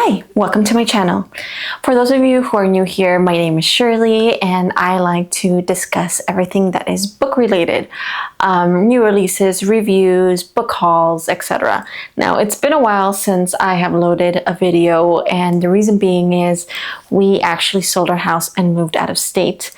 Hi, welcome to my channel. For those of you who are new here, my name is Shirley and I like to discuss everything that is book related. New releases, reviews, book hauls, etc. Now, it's been a while since I have loaded a video, and the reason being is we actually sold our house and moved out of state.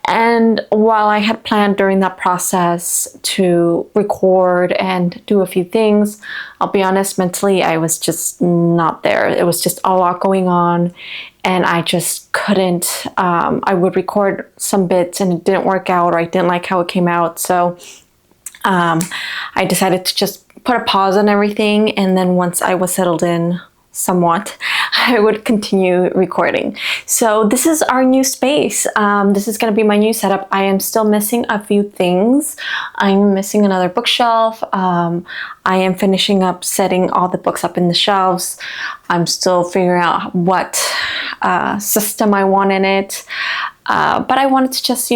And while I had planned during that process to record and do a few things, I'll be honest, mentally I was just not there. It was just a lot going on and I just couldn't. I would record some bits and it didn't work out, or I didn't like how it came out. So I decided to just put a pause on everything, and then once I was settled in somewhat, I would continue recording. So this is our new space. This is going to be my new setup. I am still missing a few things. I'm missing another bookshelf. I am finishing up setting all the books up in the shelves. I'm still figuring out what system I want in it. But I wanted to just,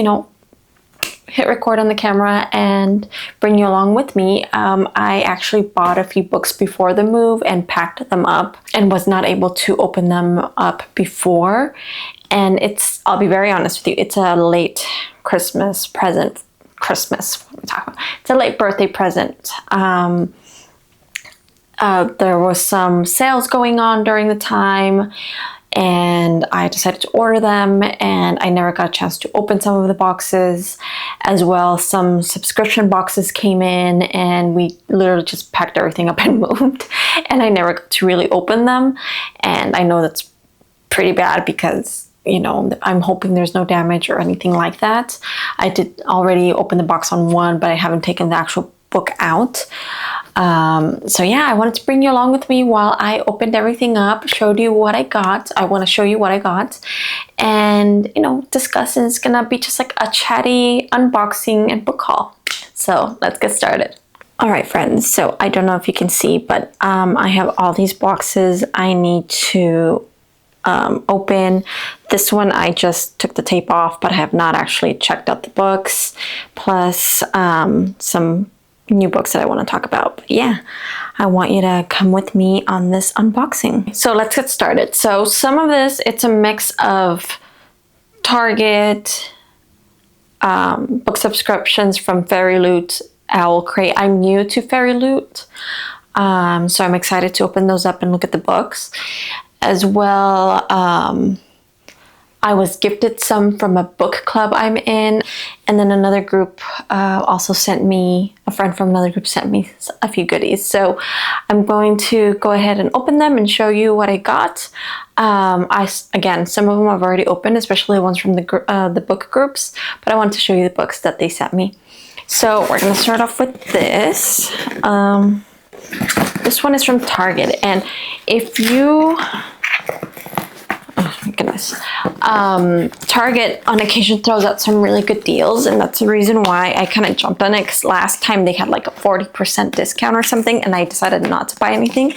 hit record on the camera and bring you along with me. I actually bought a few books before the move and packed them up and was not able to open them up before. And I'll be very honest with you, it's a late Christmas present. What are we talking about? It's a late birthday present. There was some sales going on during the time, and I decided to order them, and I never got a chance to open some of the boxes. As well, some subscription boxes came in and we literally just packed everything up and moved, and I never got to really open them. And I know that's pretty bad because I'm hoping there's no damage or anything like that. I did already open the box on one, but I haven't taken the actual book out. So yeah, I wanted to bring you along with me while I opened everything up, showed you what I got. I want to show you what I got and, discuss. And it's gonna be just like a chatty unboxing and book haul. So let's get started. All right, friends. So I don't know if you can see, but I have all these boxes I need to open. This one I just took the tape off, but I have not actually checked out the books, plus some new books that I want to talk about. But yeah, I want you to come with me on this unboxing. So let's get started. So some of this, it's a mix of Target, book subscriptions from Fairyloot, Owlcrate. I'm new to Fairyloot, so I'm excited to open those up and look at the books. As well, I was gifted some from a book club I'm in, and then another group also sent me, a friend from another group sent me a few goodies. So I'm going to go ahead and open them and show you what I got. Again, some of them I've already opened, especially the ones from the book groups, but I want to show you the books that they sent me. So we're going to start off with this. This one is from Target, and if you... Oh my goodness. Target on occasion throws out some really good deals, and that's the reason why I kind of jumped on it, because last time they had like a 40% discount or something, and I decided not to buy anything,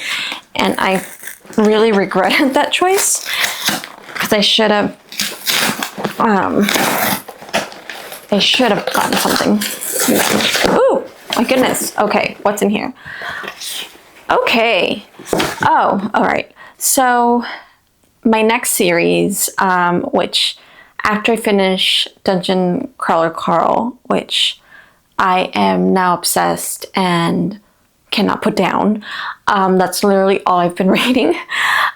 and I really regretted that choice because I should have gotten something. Ooh, my goodness. Okay, what's in here? Okay. Oh, all right. So my next series, which after I finish Dungeon Crawler Carl, which I am now obsessed and cannot put down, that's literally all I've been reading.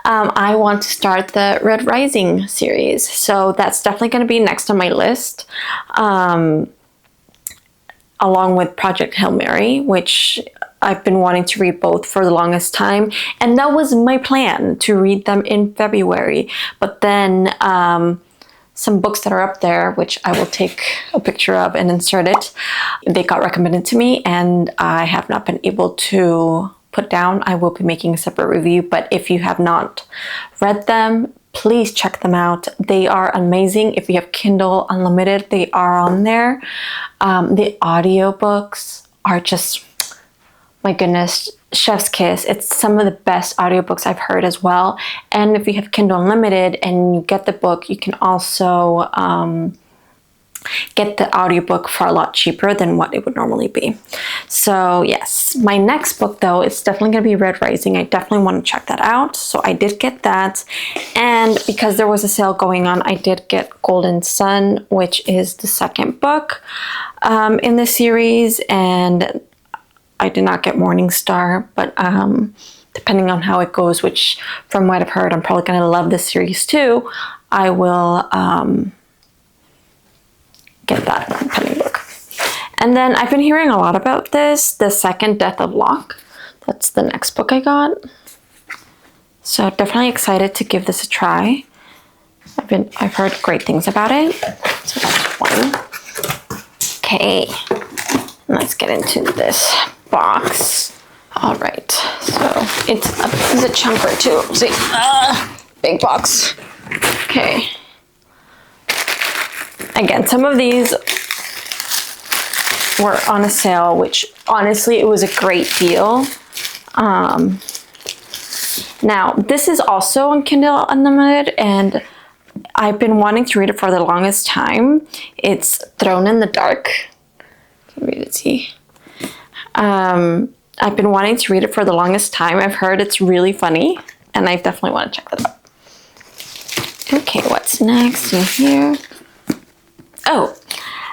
I want to start the Red Rising series, so that's definitely going to be next on my list, along with Project Hail Mary, which I've been wanting to read both for the longest time, and that was my plan, to read them in February. But then some books that are up there, which I will take a picture of and insert it, they got recommended to me and I have not been able to put down. I will be making a separate review, but if you have not read them, please check them out. They are amazing. If you have Kindle Unlimited, they are on there. The audiobooks are just, my goodness, chef's kiss. It's some of the best audiobooks I've heard as well. And if you have Kindle Unlimited and you get the book, you can also get the audiobook for a lot cheaper than what it would normally be. So yes, my next book though is definitely going to be Red Rising. I definitely want to check that out. So I did get that, and because there was a sale going on, I did get Golden Sun, which is the second book in the series, and I did not get Morning Star, but depending on how it goes, which from what I've heard, I'm probably going to love this series too, I will get that pending book. And then I've been hearing a lot about this, The Second Death of Locke. That's the next book I got. So definitely excited to give this a try. I've heard great things about it. So that's one. Okay, let's get into this box. All right, so it's a chunk or two. See, big box. Okay. Again, some of these were on a sale, which honestly, it was a great deal. Now, this is also on Kindle Unlimited, and I've been wanting to read it for the longest time. It's Thrown in the Dark. Can you read it, see? I've been wanting to read it for the longest time. I've heard it's really funny, and I definitely want to check that out. Okay, what's next in here? Oh,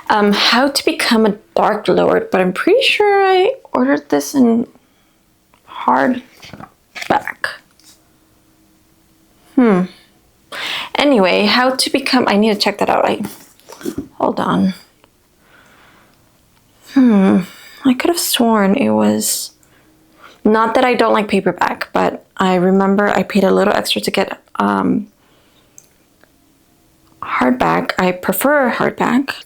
How to Become a Dark Lord, but I'm pretty sure I ordered this in hardback. Anyway, How to Become, I need to check that out. Hold on. I could have sworn it was, not that I don't like paperback, but I remember I paid a little extra to get hardback. I prefer hardback.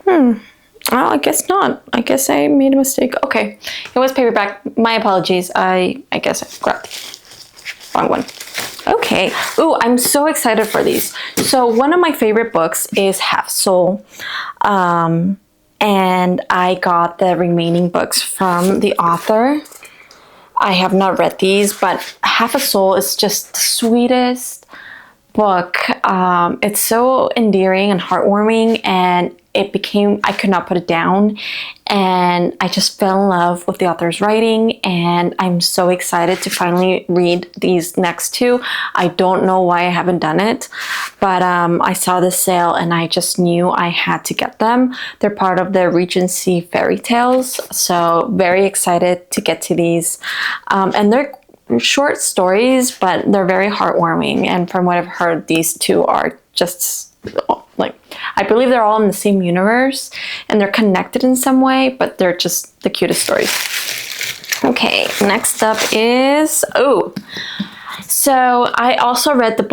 Well, I guess not. I guess I made a mistake. Okay, it was paperback. My apologies. I guess I grabbed the wrong one. Okay. Ooh, I'm so excited for these. So one of my favorite books is Half Soul. And I got the remaining books from the author. I have not read these, but Half a Soul is just the sweetest book. It's so endearing and heartwarming, and I could not put it down, and I just fell in love with the author's writing, and I'm so excited to finally read these next two. I don't know why I haven't done it, but I saw this sale and I just knew I had to get them. They're part of the Regency Fairy Tales, so very excited to get to these. And they're short stories, but they're very heartwarming, and from what I've heard, these two are just like, I believe they're all in the same universe and they're connected in some way, but they're just the cutest stories. Okay, next up is, so I also read the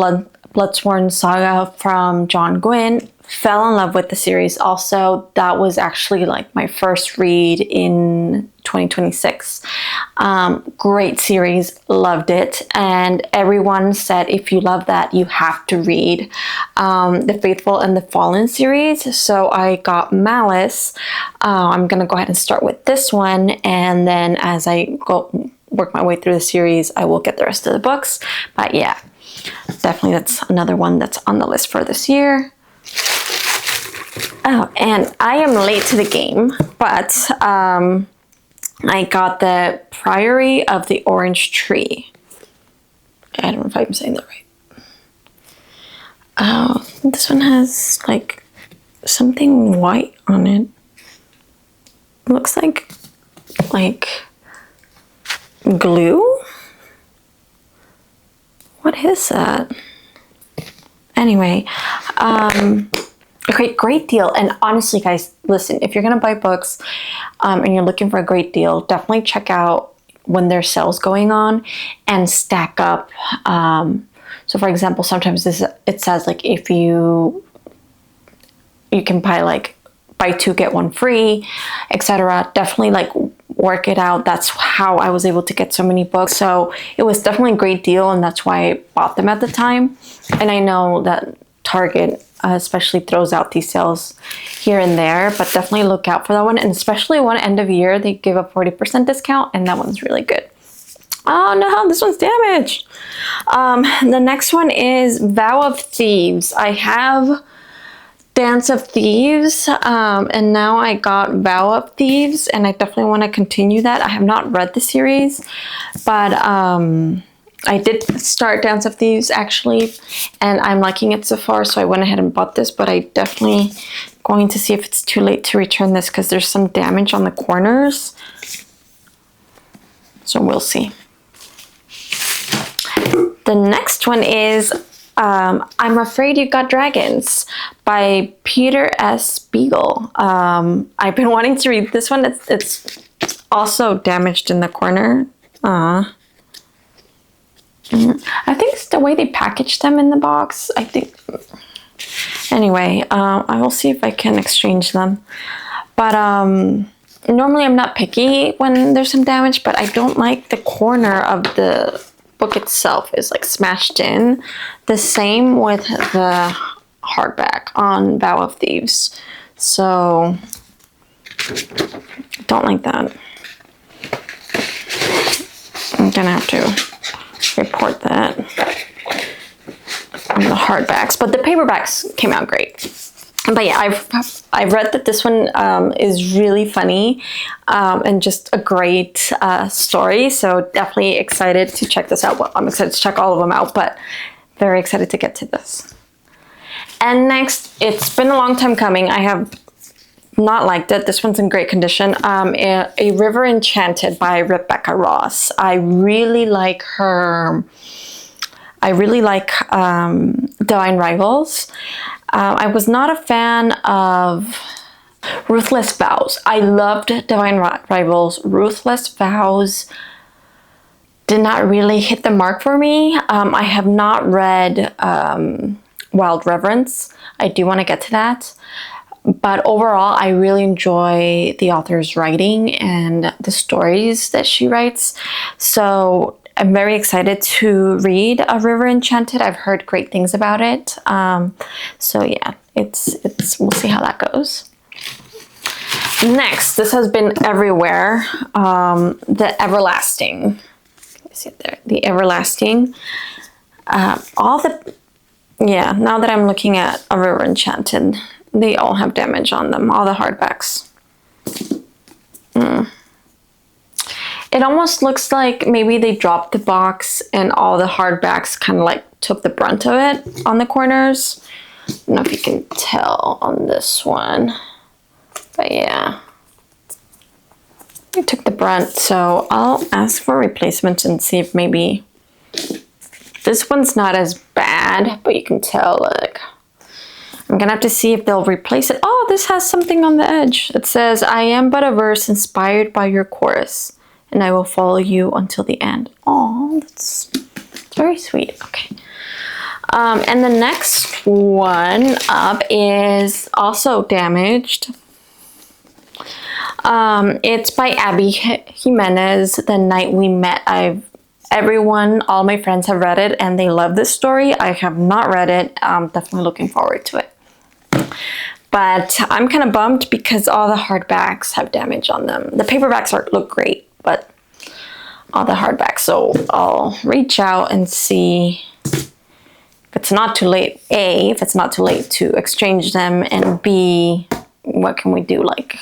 Bloodsworn Saga from John Gwynne. Fell in love with the series also. That was actually like my first read in 2026. Great series, loved it. And everyone said if you love that, you have to read the Faithful and the Fallen series. So I got Malice. I'm gonna go ahead and start with this one, and then as I go work my way through the series, I will get the rest of the books. But yeah, definitely that's another one that's on the list for this year. Oh, and I am late to the game, but I got the Priory of the Orange Tree. I don't know if I'm saying that right. This one has like something white on it. Looks like glue? What is that? Anyway, a great deal. And honestly, guys, listen, if you're gonna buy books and you're looking for a great deal, definitely check out when there's sales going on and stack up. So for example, sometimes it says like if you can buy two get one free, etc. Definitely like work it out. That's how I was able to get so many books. So it was definitely a great deal, and that's why I bought them at the time. And I know that Target especially throws out these sales here and there, but definitely look out for that one. And especially one end of year, they give a 40% discount, and that one's really good. Oh no, this one's damaged. The next one is Vow of Thieves. I have Dance of Thieves, and now I got Vow of Thieves, and I definitely want to continue that. I have not read the series, but I did start Dance of Thieves actually, and I'm liking it so far, so I went ahead and bought this, but I definitely going to see if it's too late to return this because there's some damage on the corners. So we'll see. The next one is I'm Afraid You Got Dragons by Peter S. Beagle. I've been wanting to read this one. It's also damaged in the corner. I think it's the way they packaged them in the box. I think. Anyway, I will see if I can exchange them. But normally I'm not picky when there's some damage, but I don't like the corner of the book itself is like smashed in. The same with the hardback on Vow of Thieves. So, don't like that. I'm gonna have to report that on the hardbacks, but the paperbacks came out great. But yeah, I've read that this one is really funny and just a great story. So definitely excited to check this out. Well, I'm excited to check all of them out, but very excited to get to this. And next, it's been a long time coming. I have not liked it. This one's in great condition. A River Enchanted by Rebecca Ross. I really like her. I really like Divine Rivals. I was not a fan of Ruthless Vows. I loved Divine Rivals. Ruthless Vows did not really hit the mark for me. I have not read Wild Reverence. I do want to get to that. But overall, I really enjoy the author's writing and the stories that she writes. So I'm very excited to read A River Enchanted. I've heard great things about it. So yeah, it's we'll see how that goes. Next, this has been everywhere. The Everlasting. You see it there? The Everlasting. Now that I'm looking at A River Enchanted, they all have damage on them. All the hardbacks. It almost looks like maybe they dropped the box and all the hardbacks kind of like took the brunt of it on the corners. I don't know if you can tell on this one, but yeah, it took the brunt. So I'll ask for replacements and see if maybe this one's not as bad, but you can tell like I'm gonna have to see if they'll replace it. Oh, this has something on the edge. It says, "I am but a verse inspired by your chorus, and I will follow you until the end." Oh, that's very sweet. Okay. And the next one up is also damaged. It's by Abby Jimenez, The Night We Met. All my friends have read it and they love this story. I have not read it. I'm definitely looking forward to it. But I'm kind of bummed because all the hardbacks have damage on them. The paperbacks look great, but all the hardbacks. So I'll reach out and see if it's not too late. A, if it's not too late to exchange them, and B, what can we do? Like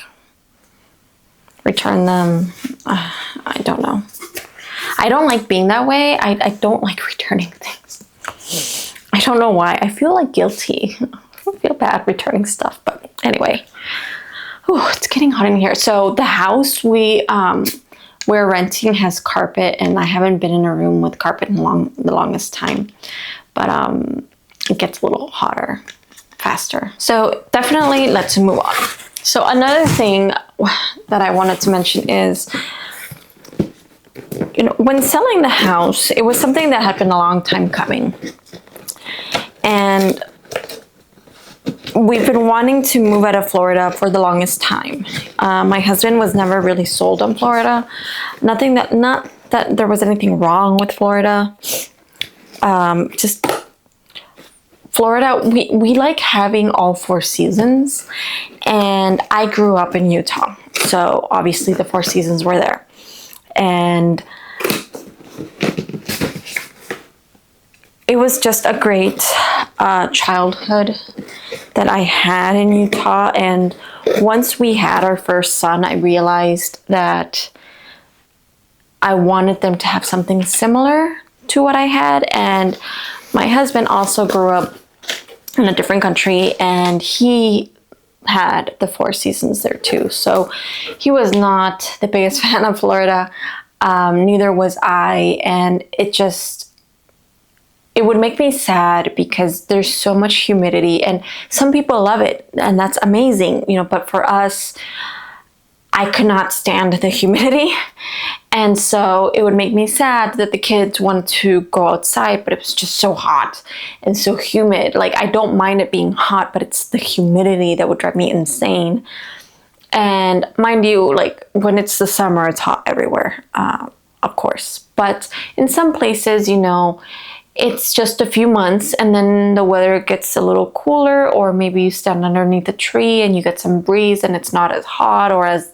return them? I don't know. I don't like being that way. I don't like returning things. I don't know why. I feel like guilty. I feel bad returning stuff, but anyway. Ooh, it's getting hot in here. So the house we're renting has carpet, and I haven't been in a room with carpet in the longest time. But it gets a little hotter faster. So definitely let's move on. So another thing that I wanted to mention is, when selling the house, it was something that had been a long time coming. And we've been wanting to move out of Florida for the longest time. My husband was never really sold on Florida. Not that there was anything wrong with Florida. Just Florida, we like having all 4 seasons. And I grew up in Utah. So obviously the 4 seasons were there. And it was just a great childhood that I had in Utah. And once we had our first son, I realized that I wanted them to have something similar to what I had. And my husband also grew up in a different country, and he had the Four Seasons there too. So he was not the biggest fan of Florida. Neither was I. And it would make me sad because there's so much humidity, and some people love it, and that's amazing, but for us, I could not stand the humidity. And so it would make me sad that the kids wanted to go outside, but it was just so hot and so humid. Like, I don't mind it being hot, but it's the humidity that would drive me insane. And mind you, like, when it's the summer, it's hot everywhere, of course. But in some places, it's just a few months, and then the weather gets a little cooler, or maybe you stand underneath a tree and you get some breeze and it's not as hot, or as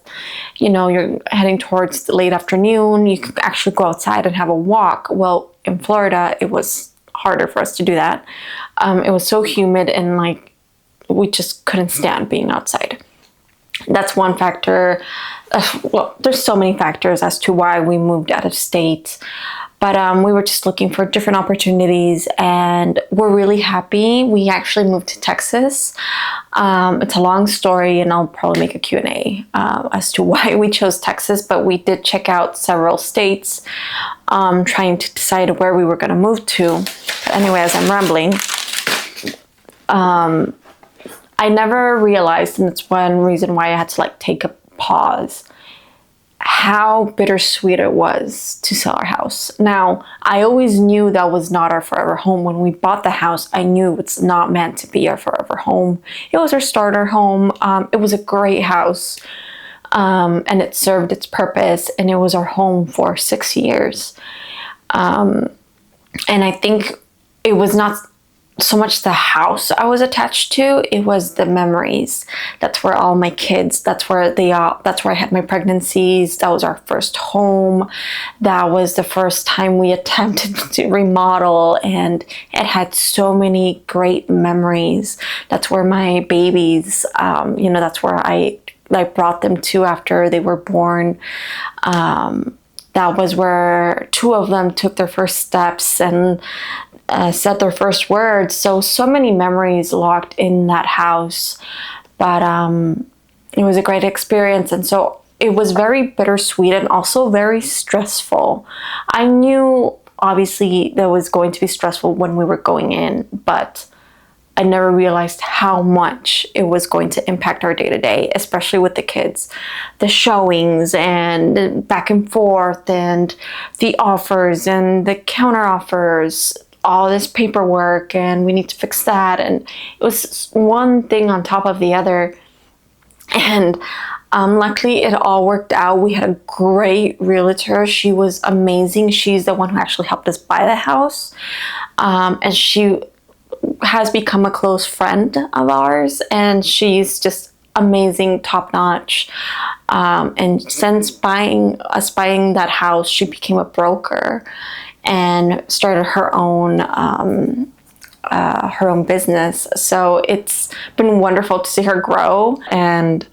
you're heading towards the late afternoon, you can actually go outside and have a walk. Well, in Florida, it was harder for us to do that. It was so humid, and we just couldn't stand being outside. That's one factor. Well, there's so many factors as to why we moved out of state. But we were just looking for different opportunities, and we're really happy. We actually moved to Texas. It's a long story, and I'll probably make a Q&A as to why we chose Texas, but we did check out several states, trying to decide where we were going to move to. But anyway, as I'm rambling, I never realized, and it's one reason why I had to take a pause, how bittersweet it was to sell our house. Now, I always knew that was not our forever home. When we bought the house, I knew it's not meant to be our forever home. It was our starter home. It was a great house, and it served its purpose, and it was our home for 6 years. And I think it was not so much the house I was attached to, it was the memories. That's where all my kids, that's where I had my pregnancies. That was our first home. That was the first time we attempted to remodel, and it had so many great memories. That's where my babies, that's where I brought them to after they were born. That was where 2 of them took their first steps and said their first words. So many memories locked in that house. But it was a great experience. And so it was very bittersweet and also very stressful. I knew, obviously, that was going to be stressful when we were going in, but I never realized how much it was going to impact our day-to-day, especially with the kids. The showings and back and forth, and the offers and the counter offers, all this paperwork, and we need to fix that. And it was one thing on top of the other. And luckily it all worked out. We had a great realtor. She was amazing. She's the one who actually helped us buy the house. And she has become a close friend of ours, and she's just amazing, top-notch. And since buying that house, she became a broker and started her own business. So it's been wonderful to see her grow, and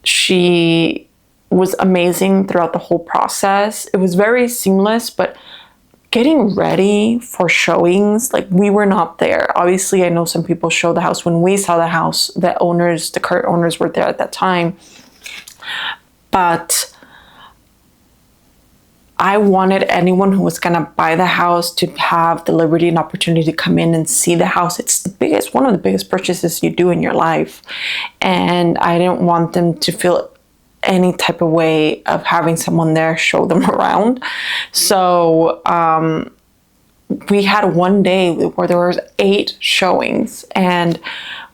she was amazing throughout the whole process. It was very seamless, but getting ready for showings, we were not there. Obviously, I know some people show the house. When we saw the house, the current owners were there at that time. But I wanted anyone who was going to buy the house to have the liberty and opportunity to come in and see the house. It's one of the biggest purchases you do in your life. And I didn't want them to feel any type of way of having someone there show them around. So we had one day where there was 8 showings, and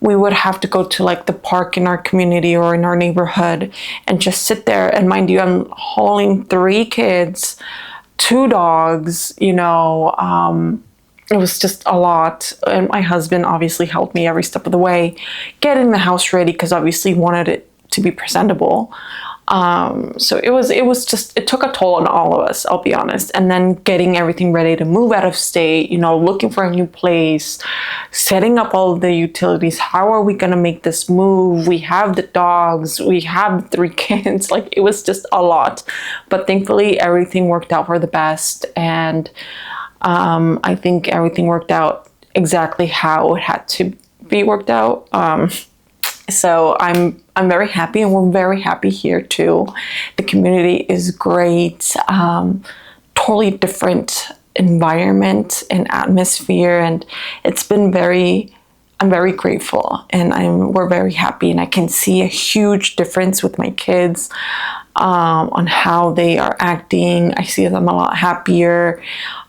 we would have to go to the park in our community or in our neighborhood and just sit there. And mind you, I'm hauling 3 kids, 2 dogs, it was just a lot. And my husband obviously helped me every step of the way, getting the house ready, because obviously he wanted it to be presentable. So it took a toll on all of us, I'll be honest. And then getting everything ready to move out of state, you know, looking for a new place, setting up all of the utilities. How are we going to make this move? We have the dogs, we have 3 kids. Like, it was just a lot. But thankfully, everything worked out for the best. And I think everything worked out exactly how it had to be worked out. So I'm very happy, and we're very happy here too. The community is great. Totally different environment and atmosphere, and it's been I'm very grateful, and we're very happy, and I can see a huge difference with my kids on how they are acting. I see them a lot happier,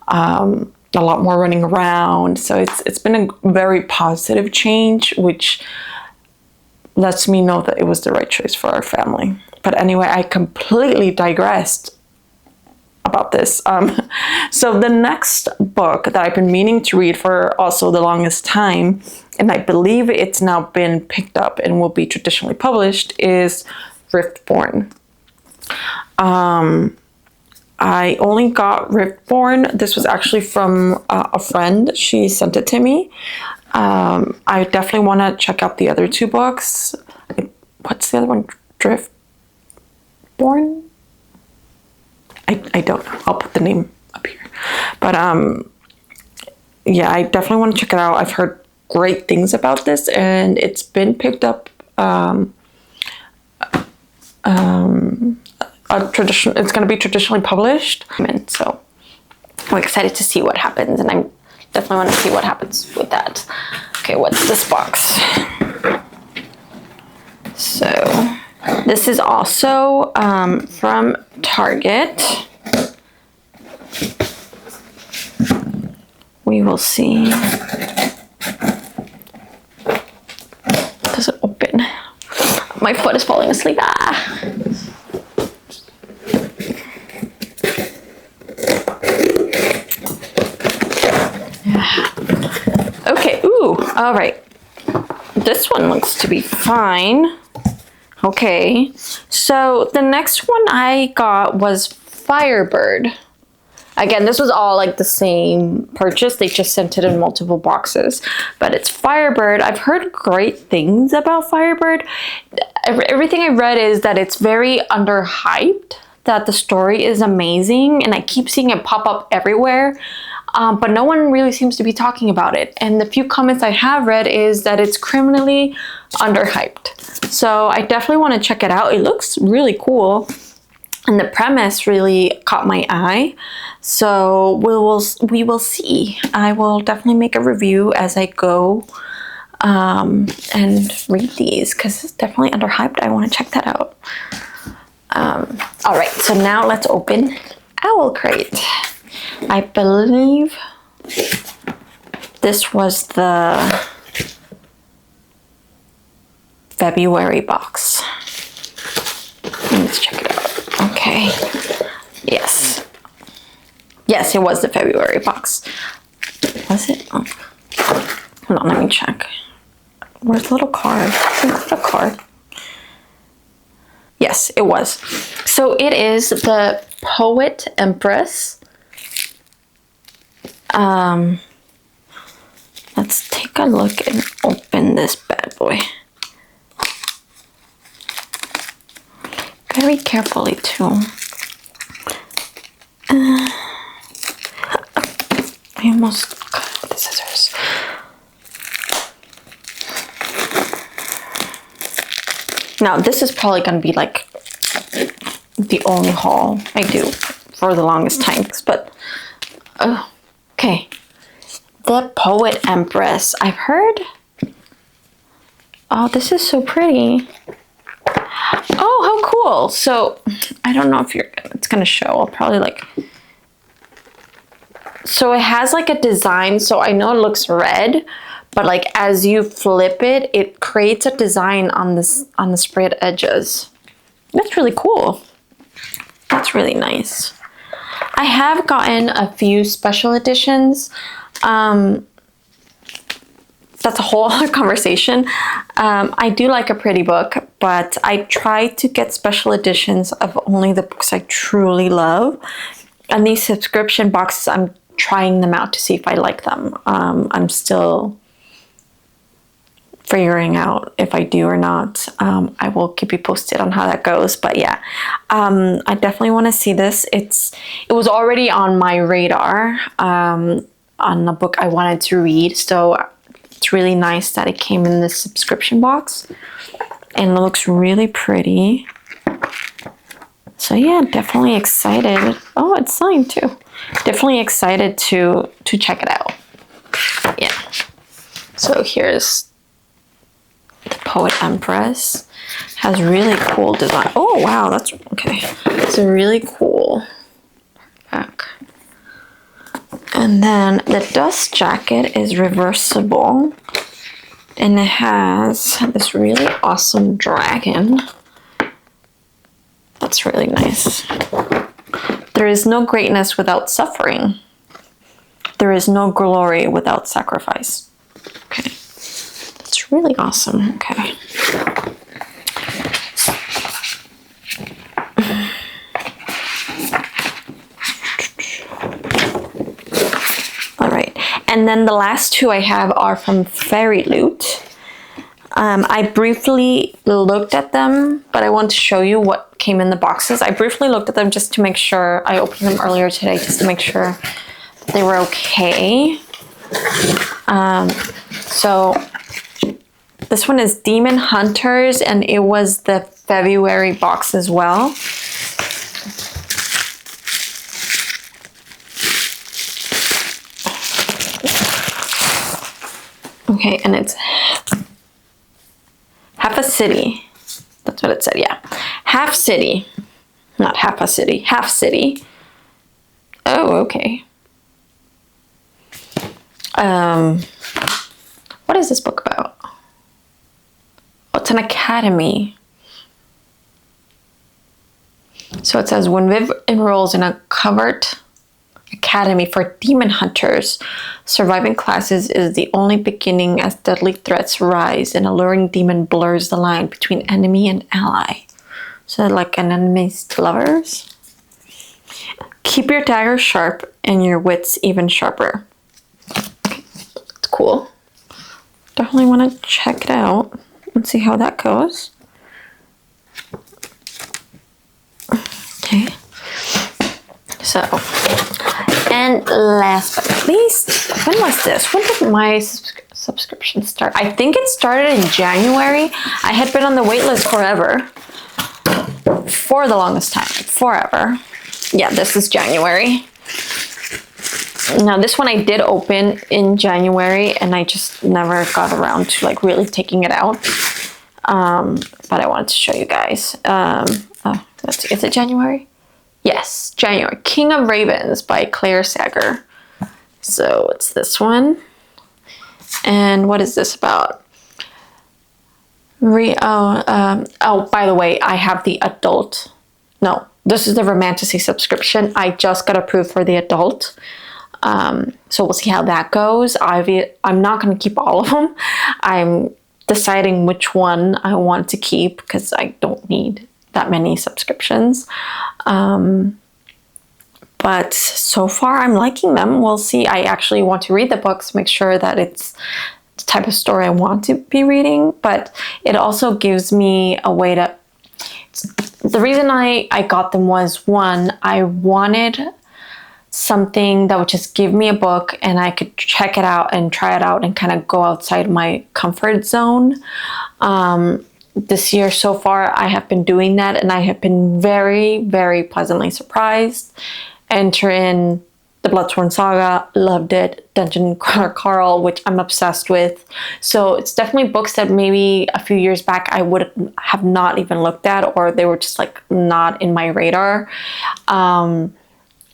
a lot more running around. So it's been a very positive change, which lets me know that it was the right choice for our family. But anyway, I completely digressed about this. So the next book that I've been meaning to read for also the longest time, and I believe it's now been picked up and will be traditionally published, is Riftborn. I only got Riftborn. This was actually from a friend. She sent it to me. I definitely want to check out the other 2 books. What's the other one? Driftborn? I don't know. I'll put the name up here. But yeah, I definitely want to check it out. I've heard great things about this, and it's been picked up. It's going to be traditionally published, and so I'm excited to see what happens, and I'm definitely want to see what happens with that. Okay, what's this box? So this is also from Target. We will see. Does it open? My foot is falling asleep. Okay, ooh, all right. This one looks to be fine. Okay, so the next one I got was Firebird. Again, this was all like the same purchase. They just sent it in multiple boxes, but it's Firebird. I've heard great things about Firebird. Everything I read is that it's very underhyped, that the story is amazing, and I keep seeing it pop up everywhere. But no one really seems to be talking about it. And the few comments I have read is that it's criminally underhyped. So I definitely want to check it out. It looks really cool, and the premise really caught my eye. So we will see. I will definitely make a review as I go and read these, because it's definitely underhyped. I want to check that out. All right, so now let's open Owlcrate. I believe this was the February box. Let's check it out. Okay. Yes. Yes, it was the February box. Was it? Oh. Hold on, let me check. Where's the little card? Is it a card? Yes, it was. So it is the Poet Empress. Let's take a look and open this bad boy. Very carefully too. I almost cut the scissors. Now this is probably gonna be like the only haul I do for the longest time, but okay. The Poet Empress. I've heard. Oh, this is so pretty. Oh, how cool. So I don't know if it's gonna show. I'll probably like. So it has like a design. So I know it looks red, but like as you flip it, it creates a design on the sprayed edges. That's really cool. That's really nice. I have gotten a few special editions that's a whole other conversation. I do like a pretty book, but I try to get special editions of only the books I truly love. And these subscription boxes, I'm trying them out to see if I like them. I'm still figuring out if I do or not. I will keep you posted on how that goes. But yeah, I definitely want to see this. It was already on my radar on a book I wanted to read. So it's really nice that it came in this subscription box. And it looks really pretty. So yeah, definitely excited. Oh, it's signed too. Definitely excited to check it out. Yeah. So here's the Poet Empress. Has really cool design. Oh wow, that's okay. It's a really cool back. And then the dust jacket is reversible. And it has this really awesome dragon. That's really nice. There is no greatness without suffering. There is no glory without sacrifice. Okay. That's really awesome. Okay. All right. And then the last two I have are from Fairyloot. I briefly looked at them, but I want to show you what came in the boxes. I briefly looked at them just to make sure. I opened them earlier today just to make sure they were okay. So this one is Demon Hunters, and it was the February box as well. Okay, and it's half a city. That's what it said, yeah. Half city. Not half a city, half city. Oh, okay. What is this book about? Oh, it's an academy. So it says, when Viv enrolls in a covert academy for demon hunters, surviving classes is the only beginning as deadly threats rise and alluring demon blurs the line between enemy and ally. So like an enemy's lovers. Keep your dagger sharp and your wits even sharper. It's cool. Definitely want to check it out and see how that goes. Okay. So, and last but not least, when was this? When did my subscription start? I think it started in January. I had been on the wait list forever. For the longest time. Forever. Yeah, this is January. Now this one I did open in January and I just never got around to like really taking it out. But I wanted to show you guys. Is it January? Yes, January. King of Ravens by Claire Sager. So it's this one. And what is this about? Oh, by the way, I have the adult. No, this is the Romantasy subscription. I just got approved for the adult. So we'll see how that goes. I'm not going to keep all of them. I'm deciding which one I want to keep because I don't need that many subscriptions. But so far I'm liking them. We'll see. I actually want to read the books, make sure that it's the type of story I want to be reading, but it also gives me a way to... The reason I got them was, one, I wanted something that would just give me a book and I could check it out and try it out and kind of go outside my comfort zone. This year so far, I have been doing that and I have been very, very pleasantly surprised. Enter in the Bloodsworn Saga, loved it. Dungeon Crawler Carl, which I'm obsessed with. So it's definitely books that maybe a few years back I would have not even looked at, or they were just like not in my radar. And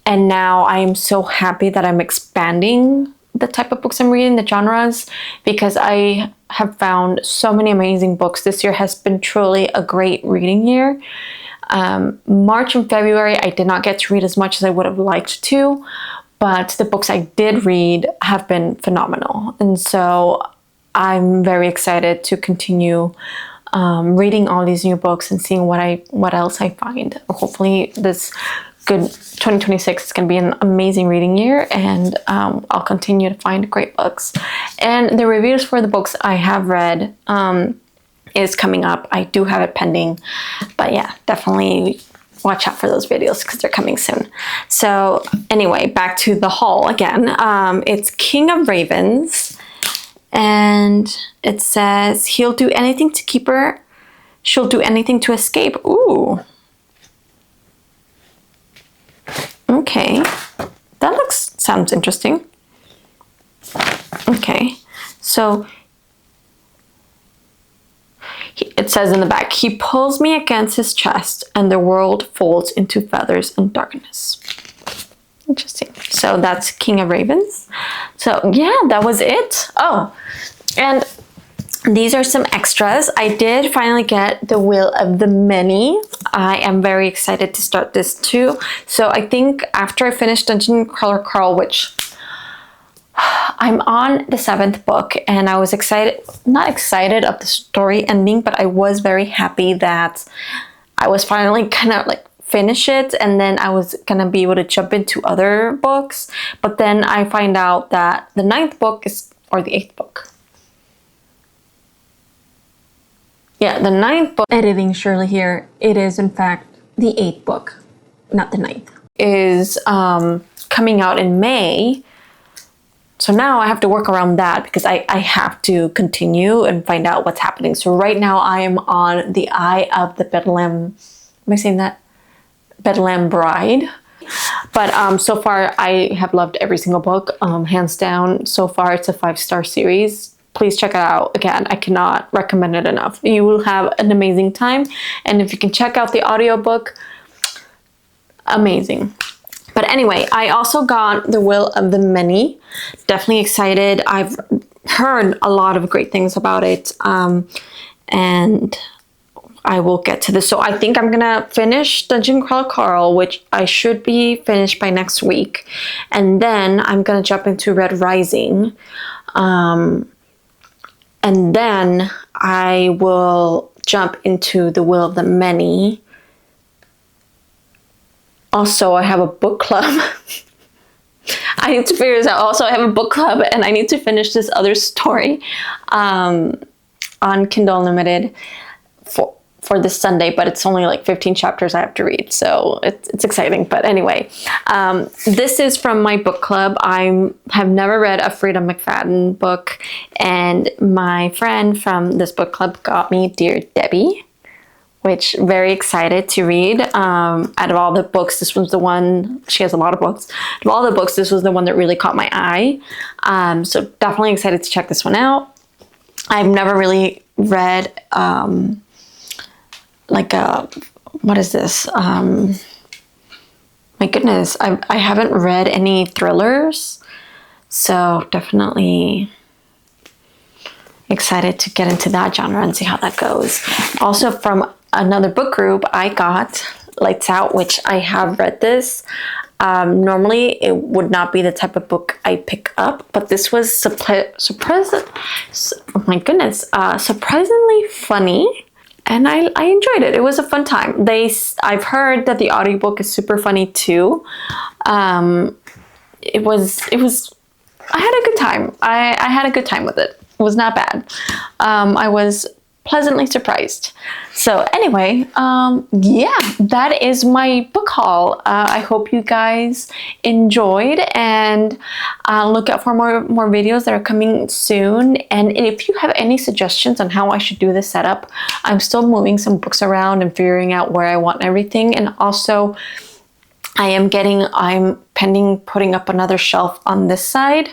now I am so happy that I'm expanding the type of books I'm reading, the genres, because I have found so many amazing books. This year has been truly a great reading year. March and February, I did not get to read as much as I would have liked to, but the books I did read have been phenomenal. And so I'm very excited to continue reading all these new books and seeing what else I find. Hopefully this good 2026 is going to be an amazing reading year, and I'll continue to find great books. And the reviews for the books I have read is coming up. I do have it pending, but yeah, definitely watch out for those videos because they're coming soon. So anyway, back to the haul again. It's King of Ravens, and it says he'll do anything to keep her, she'll do anything to escape. Ooh. Okay, that sounds interesting. Okay, so it says in the back, he pulls me against his chest and the world folds into feathers and darkness. Interesting. So that's King of Ravens. So yeah, that was it. Oh, and these are some extras. I did finally get The Will of the Many. I am very excited to start this too. So I think after I finish Dungeon Crawler Carl, which I'm on the 7th book, and I was excited, not excited of the story ending, but I was very happy that I was finally gonna like finish it, and then I was gonna be able to jump into other books. But then I find out that the 9th book is, or the 8th book. Yeah, the 9th book, editing Shirley here, it is in fact the 8th book, not the 9th, is coming out in May. So now I have to work around that because I have to continue and find out what's happening. So right now I am on the Eye of the Bedlam, am I saying that? Bedlam Bride. But so far I have loved every single book, hands down. So far it's a 5-star series. Please check it out. Again, I cannot recommend it enough. You will have an amazing time. And if you can check out the audiobook, amazing. But anyway, I also got The Will of the Many. Definitely excited. I've heard a lot of great things about it. And I will get to this. So I think I'm gonna finish Dungeon Crawler Carl, which I should be finished by next week. And then I'm gonna jump into Red Rising. And then I will jump into The Will of the Many. Also, I have a book club. I need to figure this out. Also, I have a book club and I need to finish this other story on Kindle Unlimited for this Sunday, but it's only like 15 chapters I have to read, so it's exciting. But anyway, this is from my book club. I have never read a Frida McFadden book, and my friend from this book club got me Dear Debbie, which very excited to read. Out of all the books, this was the one, she has a lot of books. Out of all the books, this was the one that really caught my eye. So definitely excited to check this one out. I've never really read what is this? My goodness, I haven't read any thrillers, so definitely excited to get into that genre and see how that goes. Also from another book group, I got Lights Out, which I have read this. Normally it would not be the type of book I pick up, but this was surprisingly funny. And I enjoyed it. It was a fun time. I've heard that the audiobook is super funny too. It was, I had a good time. I had a good time with it. It was not bad. I was pleasantly surprised. So anyway, yeah, that is my book haul. I hope you guys enjoyed, and look out for more videos that are coming soon. And if you have any suggestions on how I should do this setup, I'm still moving some books around and figuring out where I want everything. And also I'm pending putting up another shelf on this side.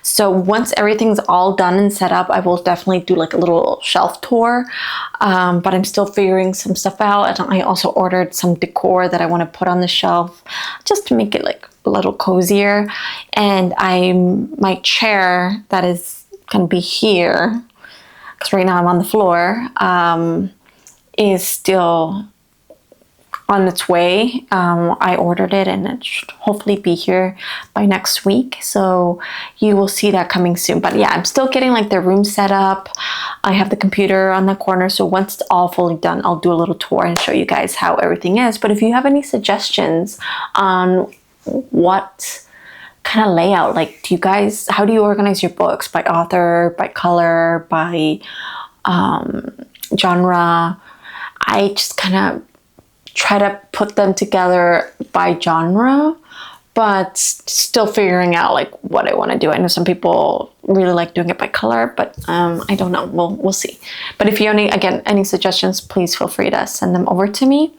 So once everything's all done and set up, I will definitely do like a little shelf tour. But I'm still figuring some stuff out. And I also ordered some decor that I want to put on the shelf just to make it like a little cozier. And my chair that is going to be here, because right now I'm on the floor, is still on its way. I ordered it and it should hopefully be here by next week. So you will see that coming soon. But yeah, I'm still getting like the room set up. I have the computer on the corner. So once it's all fully done, I'll do a little tour and show you guys how everything is. But if you have any suggestions on what kind of layout, like how do you organize your books? By author, by color, by genre? I just kind of try to put them together by genre, but still figuring out like what I want to do. I know some people really like doing it by color, but I don't know. We'll see. But if you have any suggestions, please feel free to send them over to me.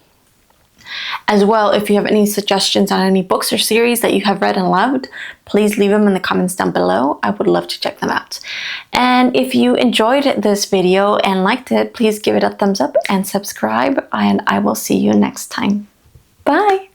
As well, if you have any suggestions on any books or series that you have read and loved, please leave them in the comments down below. I would love to check them out. And if you enjoyed this video and liked it, please give it a thumbs up and subscribe, and I will see you next time. Bye!